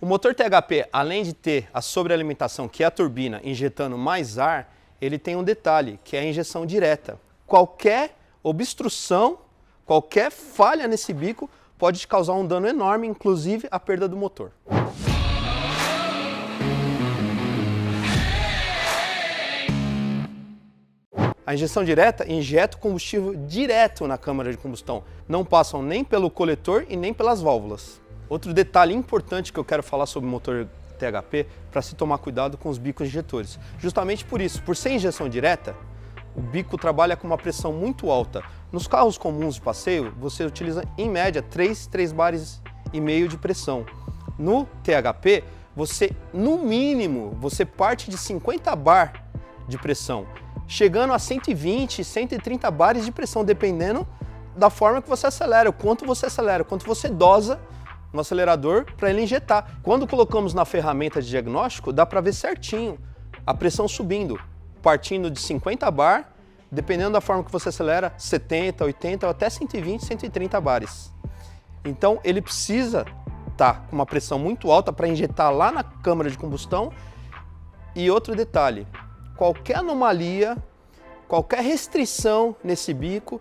O motor THP, além de ter a sobrealimentação, que é a turbina injetando mais ar, ele tem um detalhe, que é a injeção direta. Qualquer obstrução, qualquer falha nesse bico pode te causar um dano enorme, inclusive a perda do motor. A injeção direta injeta o combustível direto na câmara de combustão. Não passam nem pelo coletor e nem pelas válvulas. Outro detalhe importante que eu quero falar sobre o motor THP, para se tomar cuidado com os bicos injetores. Justamente por isso, por ser injeção direta, o bico trabalha com uma pressão muito alta. Nos carros comuns de passeio, você utiliza em média 3 bares e meio de pressão. No THP, você, no mínimo, você parte de 50 bar de pressão, chegando a 120, 130 bares de pressão, dependendo da forma que você acelera, o quanto você dosa no acelerador para ele injetar. Quando colocamos na ferramenta de diagnóstico, dá para ver certinho a pressão subindo, partindo de 50 bar, dependendo da forma que você acelera, 70, 80 ou até 120, 130 bares. Então ele precisa estar com uma pressão muito alta para injetar lá na câmara de combustão. E outro detalhe, qualquer anomalia, qualquer restrição nesse bico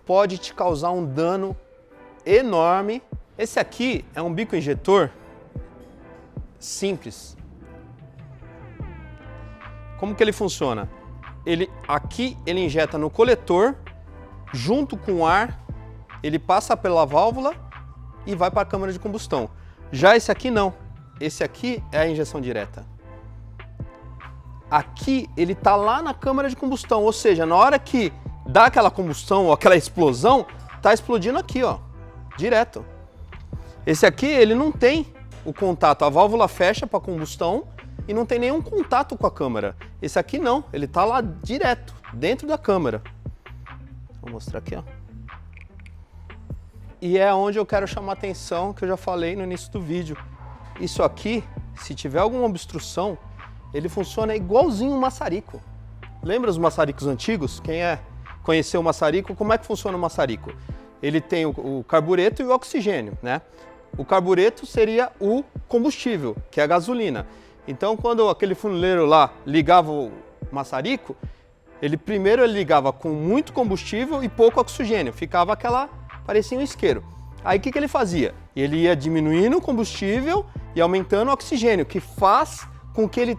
pode te causar um dano enorme. Esse aqui é um bico injetor simples. Como que ele funciona? Aqui ele injeta no coletor, junto com o ar, ele passa pela válvula e vai para a câmara de combustão. Já esse aqui não. Esse aqui é a injeção direta. Aqui ele está lá na câmara de combustão, ou seja, na hora que dá aquela combustão ou aquela explosão, está explodindo aqui, ó, direto. Esse aqui ele não tem o contato, a válvula fecha para combustão e não tem nenhum contato com a câmara. Esse aqui não, ele está lá direto, dentro da câmara. Vou mostrar aqui, ó. E é onde eu quero chamar a atenção, que eu já falei no início do vídeo. Isso aqui, se tiver alguma obstrução, ele funciona igualzinho um maçarico. Lembra os maçaricos antigos? Quem conheceu o maçarico, como é que funciona o maçarico? Ele tem o carbureto e o oxigênio, né? O carbureto seria o combustível, que é a gasolina. Então, quando aquele funileiro lá ligava o maçarico, primeiro ele ligava com muito combustível e pouco oxigênio. Ficava parecia um isqueiro. Aí o que ele fazia? Ele ia diminuindo o combustível e aumentando o oxigênio, que faz com que ele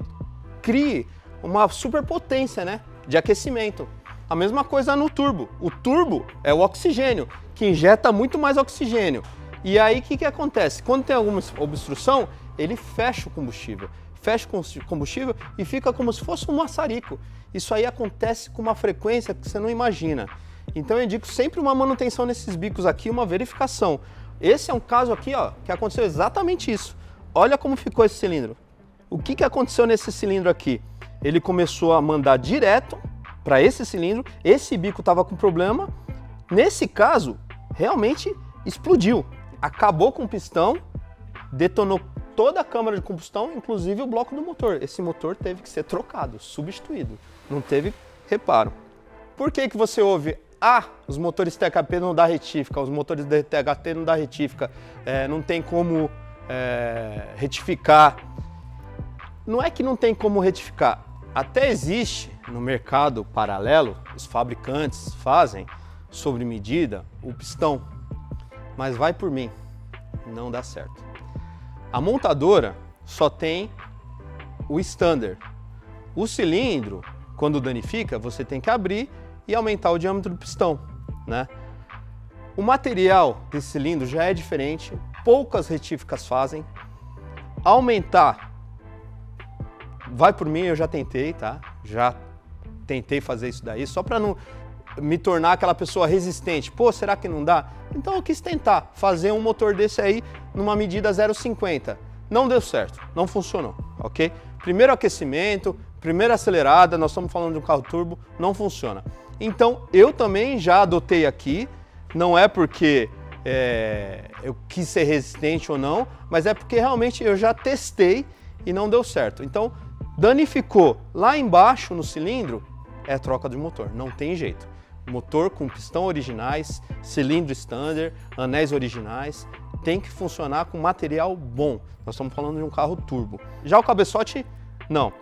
crie uma superpotência, né, de aquecimento. A mesma coisa no turbo. O turbo é o oxigênio, que injeta muito mais oxigênio. E aí o que acontece? Quando tem alguma obstrução, ele fecha o combustível. Fecha o combustível e fica como se fosse um maçarico. Isso aí acontece com uma frequência que você não imagina. Então eu indico sempre uma manutenção nesses bicos aqui, uma verificação. Esse é um caso aqui, ó, que aconteceu exatamente isso. Olha como ficou esse cilindro. O que aconteceu nesse cilindro aqui? Ele começou a mandar direto para esse cilindro, esse bico estava com problema. Nesse caso, realmente explodiu. Acabou com o pistão, detonou toda a câmara de combustão, inclusive o bloco do motor. Esse motor teve que ser trocado, substituído. Não teve reparo. Por que você ouve, os motores THP não dá retífica, os motores DTHT não dá retífica, não tem como retificar? Não é que não tem como retificar. Até existe no mercado paralelo, os fabricantes fazem sobre medida o pistão, mas vai por mim, não dá certo. A montadora só tem o standard. O cilindro, quando danifica, você tem que abrir e aumentar o diâmetro do pistão, né? O material desse cilindro já é diferente, poucas retíficas fazem. Aumentar, vai por mim, eu já tentei, tá? Já tentei fazer isso daí, só para não me tornar aquela pessoa resistente. Pô, será que não dá? Então eu quis tentar fazer um motor desse aí numa medida 0,50. Não deu certo, não funcionou, ok? Primeiro aquecimento, primeira acelerada, nós estamos falando de um carro turbo, não funciona. Então eu também já adotei aqui, não é porque eu quis ser resistente ou não, mas é porque realmente eu já testei e não deu certo. Então danificou lá embaixo no cilindro, é troca de motor, não tem jeito. Motor com pistão originais, cilindro standard, anéis originais, tem que funcionar com material bom. Nós estamos falando de um carro turbo. Já o cabeçote, não.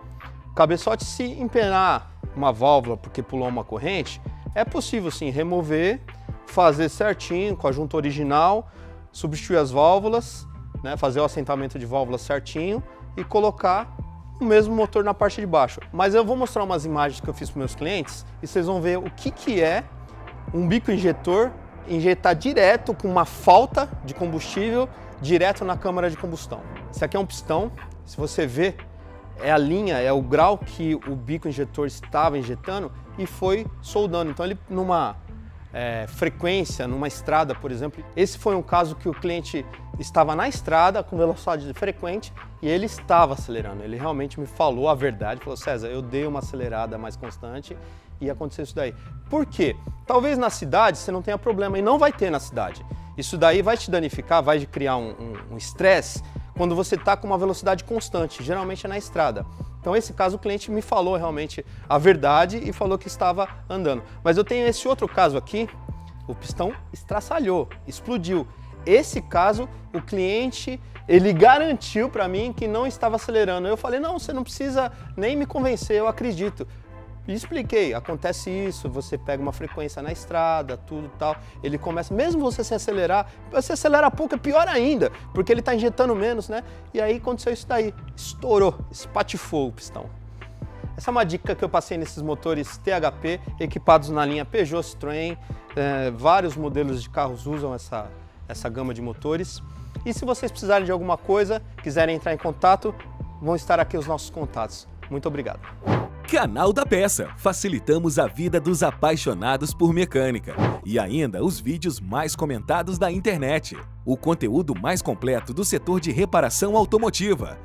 O cabeçote, se empenar uma válvula porque pulou uma corrente, é possível sim remover, fazer certinho com a junta original, substituir as válvulas, né, fazer o assentamento de válvulas certinho e colocar o mesmo motor na parte de baixo. Mas eu vou mostrar umas imagens que eu fiz para meus clientes e vocês vão ver o que é um bico injetor injetar direto com uma falta de combustível direto na câmara de combustão. Esse aqui é um pistão, se você ver, é a linha, é o grau que o bico injetor estava injetando e foi soldando. Então ele numa frequência, numa estrada, por exemplo, esse foi um caso que o cliente estava na estrada com velocidade frequente e ele estava acelerando. Ele realmente me falou a verdade, falou: César, eu dei uma acelerada mais constante e aconteceu isso daí. Por quê? Talvez na cidade você não tenha problema, e não vai ter na cidade. Isso daí vai te danificar, vai te criar um estresse quando você está com uma velocidade constante, geralmente é na estrada. Então, esse caso, o cliente me falou realmente a verdade e falou que estava andando. Mas eu tenho esse outro caso aqui, o pistão estraçalhou, explodiu. Esse caso, o cliente, ele garantiu para mim que não estava acelerando. Eu falei: não, você não precisa nem me convencer, eu acredito. E expliquei, acontece isso, você pega uma frequência na estrada, tudo tal, ele começa, mesmo você se acelerar, você acelera pouco, é pior ainda, porque ele está injetando menos, né? E aí aconteceu isso daí, estourou, espatifou o pistão. Essa é uma dica que eu passei nesses motores THP, equipados na linha Peugeot, Citroën, vários modelos de carros usam essa gama de motores. E se vocês precisarem de alguma coisa, quiserem entrar em contato, vão estar aqui os nossos contatos. Muito obrigado. Canal da Peça. Facilitamos a vida dos apaixonados por mecânica. E ainda os vídeos mais comentados da internet. O conteúdo mais completo do setor de reparação automotiva.